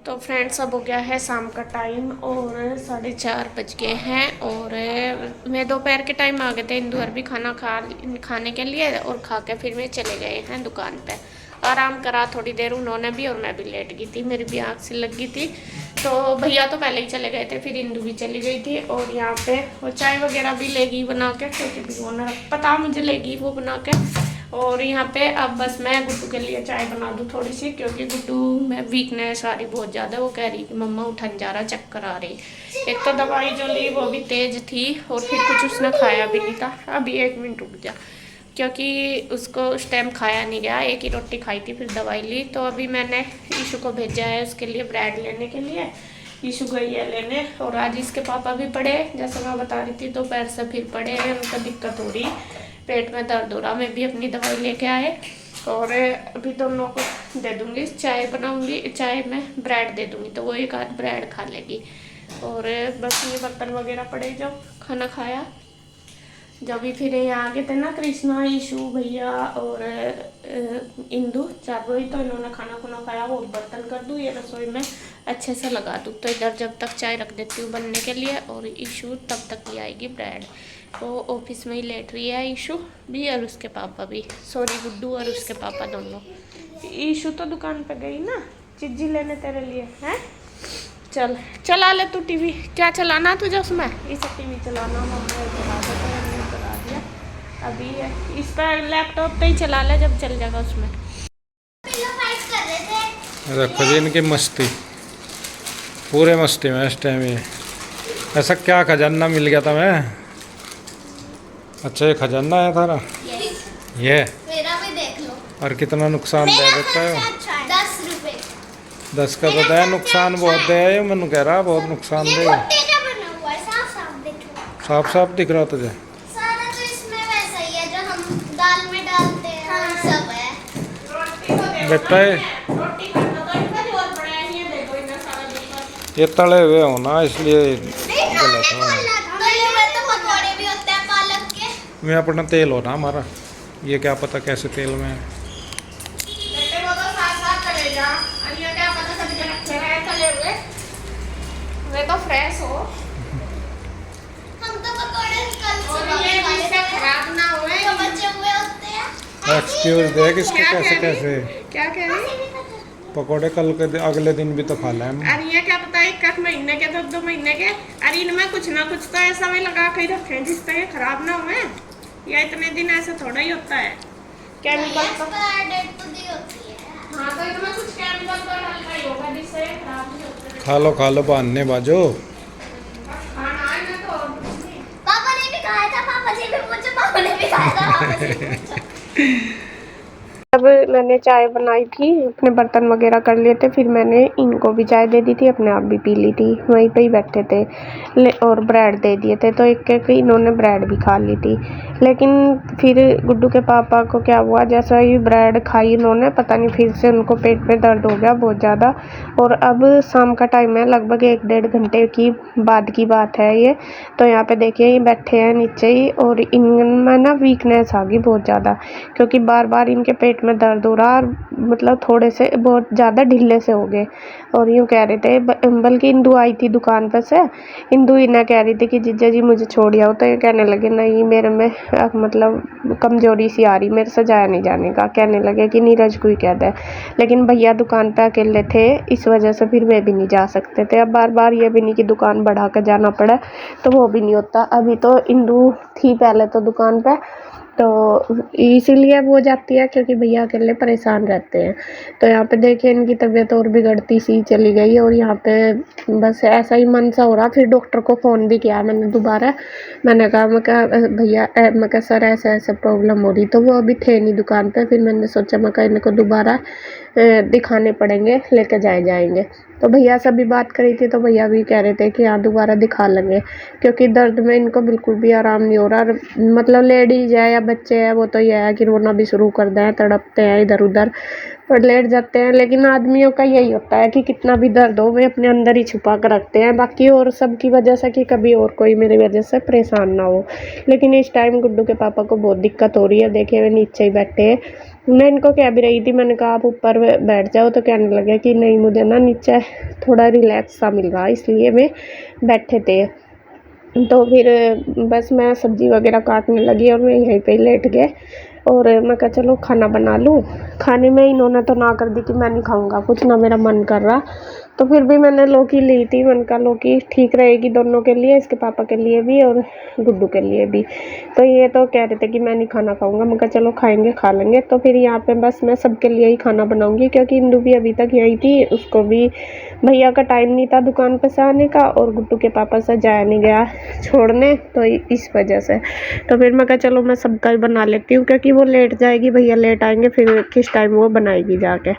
तो फ्रेंड्स अब हो गया है शाम का टाइम और 4:30 बज गए हैं। और मैं दोपहर के टाइम आ गए थे इंदु भी खाने के लिए, और खा के फिर मैं चले गए हैं दुकान पे। आराम करा थोड़ी देर उन्होंने भी, और मैं भी लेट गई थी, मेरी भी आँख सी लग गई थी। तो भैया तो पहले ही चले गए थे, फिर इंदु भी चली गई थी। और यहाँ पे वो चाय वगैरह भी लेगी बना के, क्योंकि भिगोना पता मुझे लेगी वो बना के। और यहाँ पे अब बस मैं गुड्डू के लिए चाय बना दूँ थोड़ी सी, क्योंकि गुड्डू में वीकनेस आ रही बहुत ज़्यादा। वो कह रही कि मम्मा उठन जा रहा, चक्कर आ रही। एक तो दवाई जो ली वो भी तेज़ थी, और फिर कुछ उसने खाया भी नहीं था। अभी 1 मिनट रुक जा, क्योंकि उसको उस टाइम खाया नहीं गया, एक ही रोटी खाई थी, फिर दवाई ली। तो अभी मैंने ईशू को भेजा है उसके लिए ब्रेड लेने के लिए। ईशू गई है लेने, और आज इसके पापा भी पड़े, जैसे मैं बता रही थी दोपहर से फिर पड़े हैं। उनका दिक्कत हो रही, पेट में दर्द हो रहा। मैं भी अपनी दवाई लेके आए, और अभी दोनों को दे दूँगी, चाय बनाऊँगी, चाय में ब्रेड दे दूँगी, तो वो एक आध ब्रेड खा लेगी। और बस ये बर्तन वगैरह पड़े जो खाना खाया। जब भी फिर यहाँ आगे थे ना कृष्णा, ईशू, भैया और इंदु, चारों ही, तो इन्होंने खाना खुना खाया। वो बर्तन कर दूँ, ये रसोई में अच्छे से लगा दूँ। तो इधर जब तक चाय रख देती हूँ बनने के लिए, और ईशू तब तक ले आएगी ब्रेड। वो ऑफिस में ही लेट रही है ईशू भी, और उसके पापा भी, सॉरी गुड्डू और उसके पापा दोनों। ईशू तो दुकान पे गई ना चिज्जी लेने तेरे लिए, हैं? चल चला ले तू टीवी। क्या चलाना तुझे उसमें? इसे टीवी चलाना, मम्मा चला दिया। अभी इस पर लैपटॉप पे ही चला ले, जब चल जाएगा उसमें। रखो जी इनकी मस्ती, पूरे मस्ती में इस टाइम। ये ऐसा क्या खजाना मिल गया था मैं? अच्छा ये खजाना है थारा? ये मेरा भी देख लो। और कितना नुकसान दे देता है? 10 रुपए। 10 का बताया, नुकसान बहुत दे है। मैंने कह रहा बहुत नुकसान दे। साफ साफ दिख रहा तुझे? सारा तो इसमें वैसा ही है जो हम दाल में डालते हैं। हाँ। सब है बेटा ये तले हुए हो ना, इसलिए गलत है। पकौड़े भी होते हैं पालक के। मैं अपना तेल हो ना हमारा, ये क्या पता कैसे तेल में है। तो फ्रेश हो, हम तो पकौड़े कल से खराब ना हुए, तो बचे हुए होते हैं। एक्सक्यूज दे किसको कैसे कैसे क्या कह रही? पकोड़े कल के अगले दिन भी तो खा लें हम। अरे ये क्या पता, 1 महीने के, 2 महीने के। अरे इनमें कुछ ना कुछ तो ऐसा भी लगा कर रखे जिससे ये खराब ना हुए, या इतने दिन ऐसा थोड़ा ही होता है। केमिकल तो डेट तो दी होती है। हाँ, तो इनमें कुछ केमिकल तो डलता ही होगा जिससे खराब नहीं होते। खा लो बहाने बाजो। पापा ने भी खाया था, पापा जी भी पूछो, पापा ने भी खाया था, पापा जी भी पूछो। अब मैंने चाय बनाई थी, अपने बर्तन वगैरह कर लिए थे, फिर मैंने इनको भी चाय दे दी थी, अपने आप भी पी ली थी। वहीं पे ही बैठे थे, और ब्रेड दे दिए थे, तो एक एक इन्होंने ब्रेड भी खा ली थी। लेकिन फिर गुड्डू के पापा को क्या हुआ, जैसा ही ब्रेड खाई इन्होंने, पता नहीं फिर से उनको पेट में दर्द हो गया बहुत ज़्यादा। और अब शाम का टाइम है, लगभग 1-1.5 घंटे की बाद की बात है ये। तो यहाँ पे देखिए ये बैठे हैं नीचे ही, और इनमें ना वीकनेस आ गई बहुत ज़्यादा, क्योंकि बार बार इनके पेट में दर्द हो रहा, और मतलब थोड़े से बहुत ज़्यादा ढीले से हो गए। और यूँ कह रहे थे, बल्कि इंदु आई थी दुकान पर से, इंदु इन्हें कह रही थी कि जीजा जी मुझे छोड़ आओ, तो ये कहने लगे नहीं मेरे में मतलब कमज़ोरी सी आ रही, मेरे से जाया नहीं जाने का। कहने लगे कि नीरज को ही कह दे, लेकिन भैया दुकान पे अकेले थे, इस वजह से फिर वे भी नहीं जा सकते थे। अब बार बार ये भी नहीं कि दुकान बढ़ा कर जाना पड़े, तो वो भी नहीं होता। अभी तो इंदु थी पहले तो दुकान पे, तो इसीलिए वो जाती है, क्योंकि भैया अकेले परेशान रहते हैं। तो यहाँ पे देखिए इनकी तबीयत और बिगड़ती सी चली गई, और यहाँ पे बस ऐसा ही मन सा हो रहा। फिर डॉक्टर को फ़ोन भी किया मैंने दोबारा, मैंने कहा भैया मैं कहा सर ऐसा ऐसा प्रॉब्लम हो रही, तो वो अभी थे नहीं दुकान पे। फिर मैंने सोचा मैं कहा इनको दोबारा दिखाने पड़ेंगे, लेकर जाएंगे। तो भैया से भी बात करी थी, तो भैया भी कह रहे थे कि हाँ दोबारा दिखा लेंगे, क्योंकि दर्द में इनको बिल्कुल भी आराम नहीं हो रहा। मतलब लेडीज है या बच्चे हैं, वो तो ये है कि रोना भी शुरू कर दें, तड़पते हैं इधर उधर, पर लेट जाते हैं। लेकिन आदमियों का यही होता है कि कितना भी दर्द हो वे अपने अंदर ही छुपा कर रखते हैं, बाकी और सबकी वजह से, कि कभी और कोई मेरी वजह से परेशान ना हो। लेकिन इस टाइम गुड्डू के पापा को बहुत दिक्कत हो रही है, देखिए वे नीचे ही बैठे हैं, मैं इनको कह भी रही थी, मैंने कहा आप ऊपर बैठ जाओ, तो कहने लगे कि नहीं मुझे ना नीचे थोड़ा रिलैक्स सा मिल रहा, इसलिए मैं बैठे थे। तो फिर बस मैं सब्ज़ी वगैरह काटने लगी और मैं यहीं पे ही लेट गए और मैं कहा चलो खाना बना लूँ। खाने में इन्होंने तो ना कर दी कि मैं नहीं खाऊंगा कुछ, ना मेरा मन कर रहा। तो फिर भी मैंने लौकी ली थी, मैंने कहा लौकी ठीक रहेगी दोनों के लिए, इसके पापा के लिए भी और गुड्डू के लिए भी। तो ये तो कह रहे थे कि मैं नहीं खाना खाऊंगा, मैं कहा चलो खाएंगे खा लेंगे। तो फिर यहाँ पे बस मैं सबके लिए ही खाना बनाऊंगी, क्योंकि इंदू भी अभी तक यहीं थी, उसको भी भैया का टाइम नहीं था दुकान पर से आने का और गुड्डू के पापा से जाया नहीं गया छोड़ने, तो इस वजह से। तो फिर मैं कहा चलो मैं सबका ही बना लेती हूँ, क्योंकि वो लेट जाएगी, भैया लेट आएंगे, फिर किस टाइम वो बनाएगी जाके।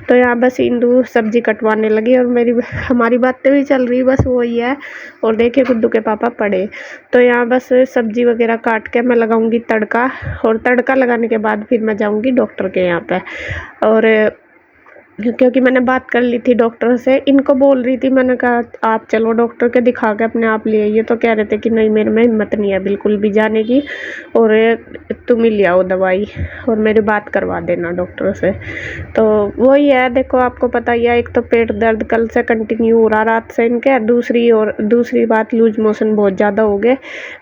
तो यहाँ बस इंदू सब्जी कटवाने लगी और हमारी बातें भी चल रही, बस वही है। और देखिए गुड्डू के पापा पड़े। तो यहाँ बस सब्जी वगैरह काट के मैं लगाऊंगी तड़का, और तड़का लगाने के बाद फिर मैं जाऊंगी डॉक्टर के यहाँ पे। और क्योंकि मैंने बात कर ली थी डॉक्टर से, इनको बोल रही थी, मैंने कहा आप चलो डॉक्टर के दिखा के अपने आप ले आइए। तो कह रहे थे कि नहीं मेरे में हिम्मत नहीं है बिल्कुल भी जाने की, और तुम ही ले आओ दवाई और मेरी बात करवा देना डॉक्टर से। तो वही है, देखो आपको पता ही है, एक तो पेट दर्द कल से कंटिन्यू हो रहा रात से इनके, दूसरी बात लूज मोशन बहुत ज़्यादा हो गए,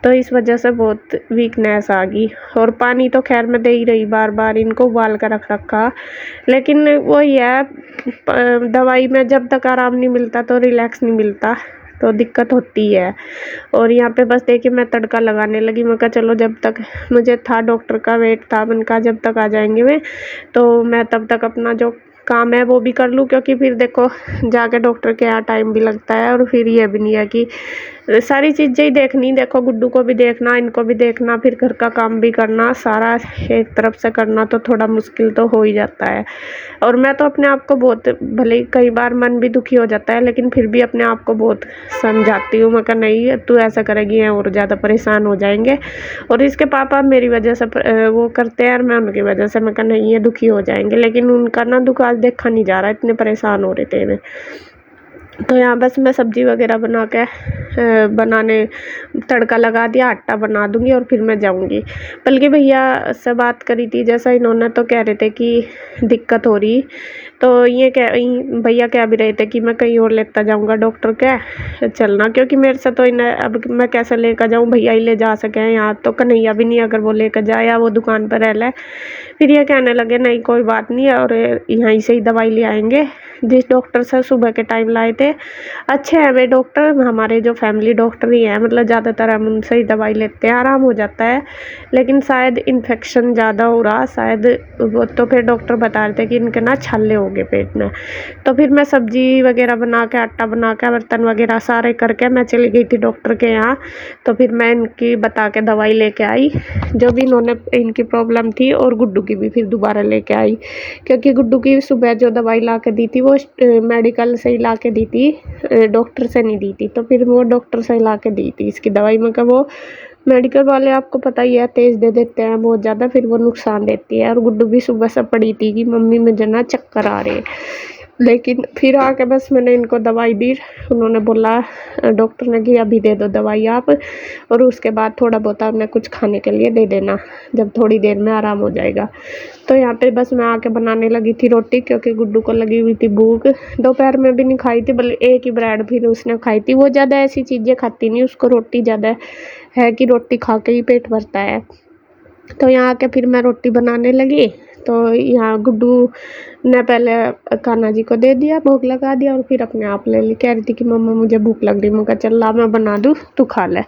तो इस वजह से बहुत वीकनेस आ गई। और पानी तो खैर मैं दे ही रही बार बार, इनको उबाल कर रख रखा, लेकिन वही है दवाई में जब तक आराम नहीं मिलता तो रिलैक्स नहीं मिलता, तो दिक्कत होती है। और यहाँ पे बस देखिए मैं तड़का लगाने लगी, मैं कहा चलो जब तक मुझे था डॉक्टर का वेट था, मैंने कहा जब तक आ जाएंगे वे तो मैं तब तक अपना जो काम है वो भी कर लूँ, क्योंकि फिर देखो जाके डॉक्टर के यहाँ टाइम भी लगता है, और फिर ये भी नहीं है कि सारी चीज़ें ही देखनी, देखो गुड्डू को भी देखना, इनको भी देखना, फिर घर का काम भी करना, सारा एक तरफ से करना तो थोड़ा मुश्किल तो हो ही जाता है। और मैं तो अपने आप को बहुत, भले ही कई बार मन भी दुखी हो जाता है, लेकिन फिर भी अपने आप को बहुत समझाती हूँ, मैं कहा नहीं तू ऐसा करेगी हैं और ज़्यादा परेशान हो जाएंगे। और इसके पापा मेरी वजह से वो करते हैं और मैं उनकी वजह से, मैं कहा नहीं ये दुखी हो जाएंगे, लेकिन उनका ना दुख आज देखा नहीं जा रहा, इतने परेशान हो रहे थे वे। तो यहाँ बस मैं सब्ज़ी वगैरह बना के बनाने तड़का लगा दिया, आटा बना दूंगी और फिर मैं जाऊंगी। बल्कि भैया से बात करी थी जैसा इन्होंने, तो कह रहे थे कि दिक्कत हो रही, तो ये भैया कह भी रहे थे कि मैं कहीं और लेता जाऊंगा डॉक्टर के चलना, क्योंकि मेरे से तो इन्हें अब मैं कैसे लेकर जाऊं, भैया ही ले जा सके हैं यहाँ, तो कन्हैया भी नहीं अगर वो लेकर जाए या वो दुकान पर रह ले। फिर ये कहने लगे नहीं कोई बात नहीं, और यहीं से ही दवाई ले आएंगे, जिस डॉक्टर से सुबह के टाइम लाए थे अच्छे हैं वे डॉक्टर, हमारे जो फैमिली डॉक्टर ही हैं, मतलब ज़्यादातर हम उनसे ही दवाई लेते हैं, आराम हो जाता है। लेकिन शायद इन्फेक्शन ज़्यादा हो रहा शायद, वो तो फिर डॉक्टर बता रहे थे कि इनके ना छाले हो गए पेट में। तो फिर मैं सब्जी वगैरह बना के, आटा बना के, बर्तन वगैरह सारे करके मैं चली गई थी डॉक्टर के यहाँ। तो फिर मैं इनकी बता के दवाई लेके आई, जो भी इन्होंने इनकी प्रॉब्लम थी, और गुड्डू की भी फिर दोबारा लेके आई, क्योंकि गुड्डू की सुबह जो दवाई ला के दी थी वो मेडिकल से ही ला के दी थी, डॉक्टर से नहीं दी थी। तो फिर वो डॉक्टर से ला के दी थी इसकी दवाई, में वो मेडिकल वाले आपको पता ही है तेज़ दे देते हैं बहुत ज़्यादा, फिर वो नुकसान देती है। और गुड्डू भी सुबह से पड़ी थी कि मम्मी मुझे ना चक्कर आ रहे, लेकिन फिर आके बस मैंने इनको दवाई दी, उन्होंने बोला डॉक्टर ने कि अभी दे दो दवाई आप, और उसके बाद थोड़ा बहुत उन्हें कुछ खाने के लिए दे देना जब थोड़ी देर में आराम हो जाएगा। तो यहाँ पे बस मैं आके बनाने लगी थी रोटी, क्योंकि गुड्डू को लगी हुई थी भूख, दोपहर में भी नहीं खाई थी, बल्कि एक ही ब्रेड फिर उसने खाई थी, वो ज़्यादा ऐसी चीज़ें खाती नहीं, उसको रोटी ज़्यादा है कि रोटी खा के ही पेट भरता है। तो यहाँ आके फिर मैं रोटी बनाने लगी, तो यहाँ गुड्डू ने पहले कान्हा जी को दे दिया, भूख लगा दिया, और फिर अपने आप ले ली, कह रही थी कि मम्मा मुझे भूख लग रही, मैं कहा चल ला मैं बना दूँ तू खा ले।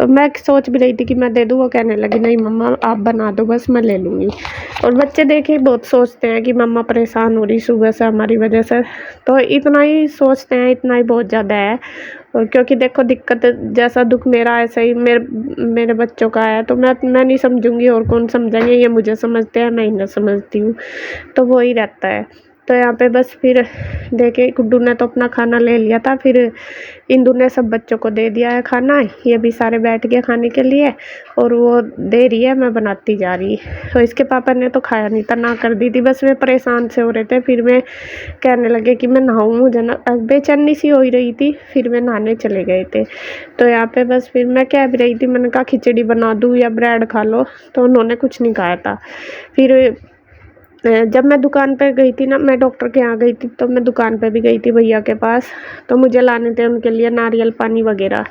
मैं सोच भी रही थी कि मैं दे दूँ, वो कहने लगी नहीं मम्मा आप बना दो बस मैं ले लूँगी। और बच्चे देखे बहुत सोचते हैं कि मम्मा परेशान हो रही सुबह से हमारी वजह से, तो इतना ही सोचते हैं, इतना ही बहुत ज़्यादा है। और क्योंकि देखो दिक्कत जैसा दुख मेरा ऐसा ही मेरे बच्चों का है, तो मैं नहीं समझूंगी और कौन समझेंगे, ये मुझे समझते हैं मैं इन्हें समझती हूँ, तो वो ही रहता है। तो यहाँ पे बस फिर देखे गुड्डू ने तो अपना खाना ले लिया था, फिर इंदू ने सब बच्चों को दे दिया है खाना, ये भी सारे बैठ गए खाने के लिए, और वो दे रही है मैं बनाती जा रही। तो इसके पापा ने तो खाया नहीं था, ना कर दी थी, बस वे परेशान से हो रहे थे। फिर मैं कहने लगे कि मैं नहाऊँ, मुझे ना बेचैनी सी हो ही रही थी, फिर मैं नहाने चले गए थे। तो यहाँ पे बस फिर मैं कह भी रही थी, मैंने कहा खिचड़ी बना दूँ या ब्रेड खा लो, तो उन्होंने कुछ नहीं खाया था। फिर जब मैं दुकान पे गई थी ना, मैं डॉक्टर के यहाँ गई थी, तो मैं दुकान पे भी गई थी भैया के पास, तो मुझे लाने थे उनके लिए नारियल पानी वगैरह,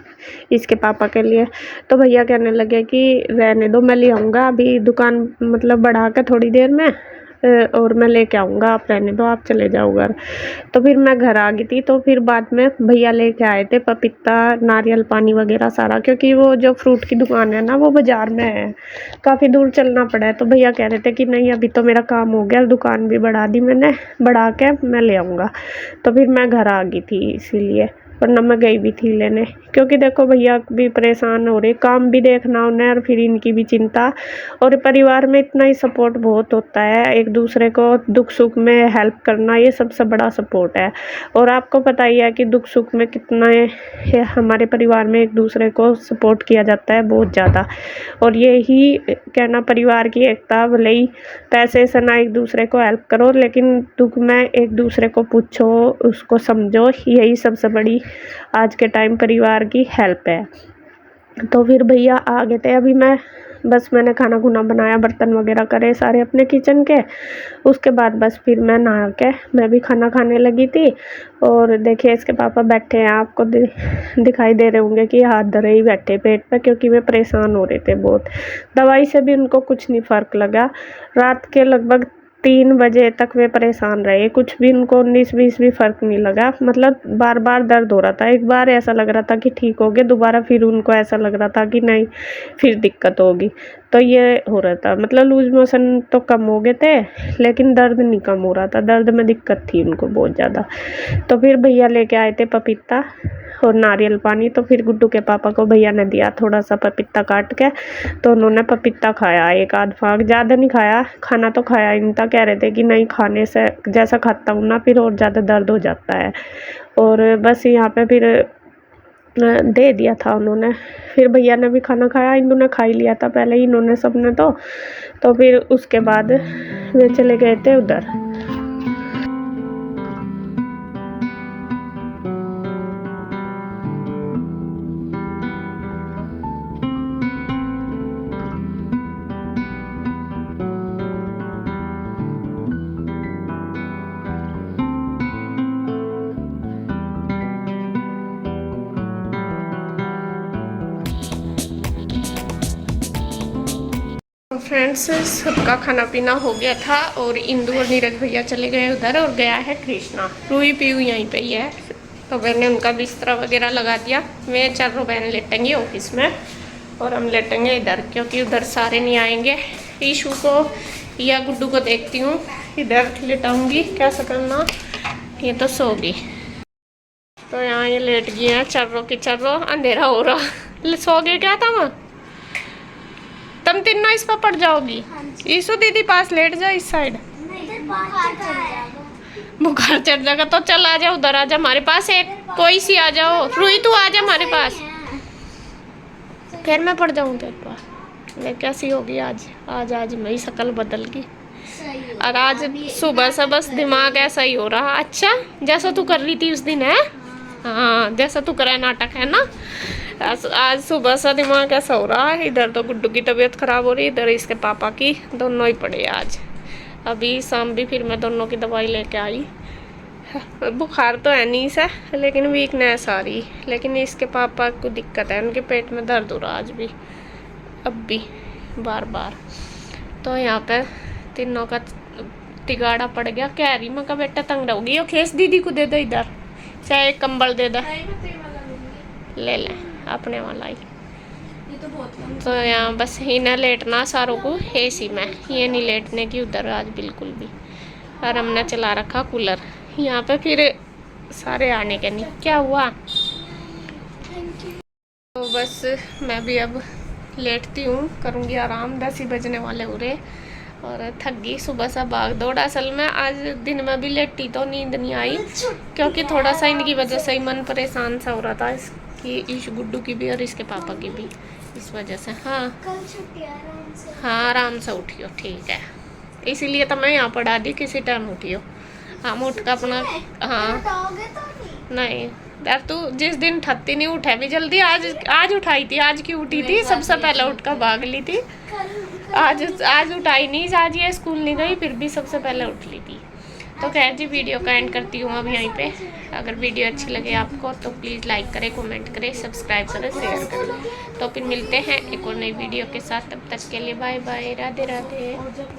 इसके पापा के लिए। तो भैया कहने लगे कि रहने दो, मैं ले आऊँगा अभी, दुकान मतलब बढ़ा के थोड़ी देर में और मैं लेके आऊँगा, आप रहने दो, आप चले जाओ घर। तो फिर मैं घर आ गई थी। तो फिर बाद में भैया लेके आए थे पपीता, नारियल पानी वगैरह सारा, क्योंकि वो जो फ्रूट की दुकान है ना, वो बाज़ार में है, काफ़ी दूर चलना पड़ा है। तो भैया कह रहे थे कि नहीं, अभी तो मेरा काम हो गया, दुकान भी बढ़ा दी मैंने, बढ़ा के मैं ले आऊँगा। तो फिर मैं घर आ गई थी इसीलिए, वरना मैं गई भी थी लेने, क्योंकि देखो भैया भी परेशान हो रहे, काम भी देखना उन्हें और फिर इनकी भी चिंता। और परिवार में इतना ही सपोर्ट बहुत होता है, एक दूसरे को दुख सुख में हेल्प करना, ये सबसे बड़ा सपोर्ट है। और आपको पता ही है कि दुख सुख में कितना हमारे परिवार में एक दूसरे को सपोर्ट किया जाता है, बहुत ज़्यादा। और यही कहना परिवार की एकता, भले ही पैसे से ना एक दूसरे को हेल्प करो, लेकिन दुख में एक दूसरे को पूछो, उसको समझो, यही सबसे बड़ी आज के टाइम परिवार की हेल्प है। तो फिर भैया आ गए थे, अभी मैंने खाना खुना बनाया, बर्तन वगैरह करे सारे अपने किचन के। उसके बाद बस फिर मैं नहा के मैं भी खाना खाने लगी थी। और देखिए इसके पापा बैठे हैं, आपको दिखाई दे रहे होंगे कि हाथ धरे ही बैठे पेट पे, क्योंकि वे परेशान हो रहे थे बहुत। दवाई से भी उनको कुछ नहीं फ़र्क लगा, रात के लगभग 3 बजे तक वे परेशान रहे, कुछ भी उनको 19-20 भी फ़र्क नहीं लगा। मतलब बार बार दर्द हो रहा था, एक बार ऐसा लग रहा था कि ठीक हो गए, दोबारा फिर उनको ऐसा लग रहा था कि नहीं फिर दिक्कत होगी। तो ये हो रहा था, मतलब लूज मोशन तो कम हो गए थे, लेकिन दर्द नहीं कम हो रहा था, दर्द में दिक्कत थी उनको बहुत ज़्यादा। तो फिर भैया लेके आए थे पपीता और नारियल पानी। तो फिर गुड्डू के पापा को भैया ने दिया थोड़ा सा पपीता काट के, तो उन्होंने पपीता खाया, एक आध फाँक, ज़्यादा नहीं खाया, खाना तो खाया ही नहीं था। कह रहे थे कि नहीं, खाने से जैसा खाता हूँ ना फिर और ज़्यादा दर्द हो जाता है। और बस यहाँ पे फिर दे दिया था उन्होंने। फिर भैया ने भी खाना खाया, इन्होंने खा ही लिया था पहले ही इन्होंने सबने। तो फिर उसके बाद वे चले गए थे उधर। फ्रेंड्स, सबका खाना पीना हो गया था और इंदु और नीरज भैया चले गए उधर, और गया है कृष्णा। रूही पीयू यहीं पे ही है। तो मैंने उनका बिस्तरा वगैरह लगा दिया। मैं चारों बहन लेटेंगे ऑफिस में और हम लेटेंगे इधर, क्योंकि उधर सारे नहीं आएंगे। ईशू को या गुड्डू को देखती हूँ, इधर लेटाऊँगी, कैसा करना, ये तो सो गई। तो यहाँ ये लेट गई हैं चारों की चारों, अंधेरा हो रहा। सो गए क्या तुम? तुम तीनों इस पर पड़ जाओगी। ईशु दीदी पास लेट जाओ इस साइड, बुखार चढ़ जाएगा। तो चल आ जाओ उधर, आ जा हमारे पास, एक कोई सी आ जाओ। रूही तू आ जा हमारे पास, फिर मैं पड़ जाऊँ तेरे पास। मैं कैसी होगी आज मेरी शक्ल बदल गई। और आज सुबह से बस दिमाग ऐसा ही हो रहा। अच्छा, जैसा तू कर रही थी उस दिन, है हाँ, जैसा तू करे नाटक, है ना। आज सुबह से दिमाग ऐसा हो रहा है। इधर तो गुड्डू की तबीयत ख़राब हो रही है, इधर इसके पापा की, दोनों ही पड़े आज। अभी शाम भी फिर मैं दोनों की दवाई लेके आई। बुखार तो है नहीं सा, लेकिन वीकनेस आ रही। लेकिन इसके पापा को दिक्कत है, उनके पेट में दर्द हो रहा आज भी, अब भी बार बार। तो यहाँ पे तीनों का तिगाड़ा पड़ गया। कह रही मैं का बेटा तंग रहोगी, खेस दीदी को दे दो इधर, चाहे एक कंबल दे दो, ले ले अपने वाला ही। तो यहाँ बस ही ना लेटना सारों को एसी में, ये नहीं लेटने की उधर आज बिल्कुल भी। और हमने चला रखा कूलर यहाँ पे, फिर सारे आने के नहीं। क्या हुआ? तो बस मैं भी अब लेटती हूँ, करूँगी आराम। 10 ही बजने वाले हो रहे और थक गई सुबह से भाग दौड़। असल में आज दिन में भी लेटी तो नींद नहीं आई, क्योंकि थोड़ा सा इनकी वजह से ही मन परेशान सा हो रहा था, इसकी ईशु गुड्डू की भी और इसके पापा की भी, इस वजह से। हाँ कल छुट्टी आराम से, हाँ आराम से उठियो, ठीक है। इसीलिए तो मैं यहाँ पढ़ा दी, किसी टाइम उठियो। हम उठ कर अपना, हाँ नहीं यार, तू जिस दिन ठत्ती नहीं उठे भी जल्दी, आज उठाई थी। आज क्यों उठी थी? सबसे पहले उठ कर भाग ली थी। आज उठाई नहीं, आज ये स्कूल नहीं गई फिर भी सबसे पहले उठ ली थी। तो खैर जी वीडियो का एंड करती हूँ अब यहीं पे। अगर वीडियो अच्छी लगे आपको तो प्लीज़ लाइक करें, कमेंट करें, सब्सक्राइब करें, शेयर करें। तो फिर मिलते हैं एक और नई वीडियो के साथ, तब तक के लिए बाय बाय, राधे राधे।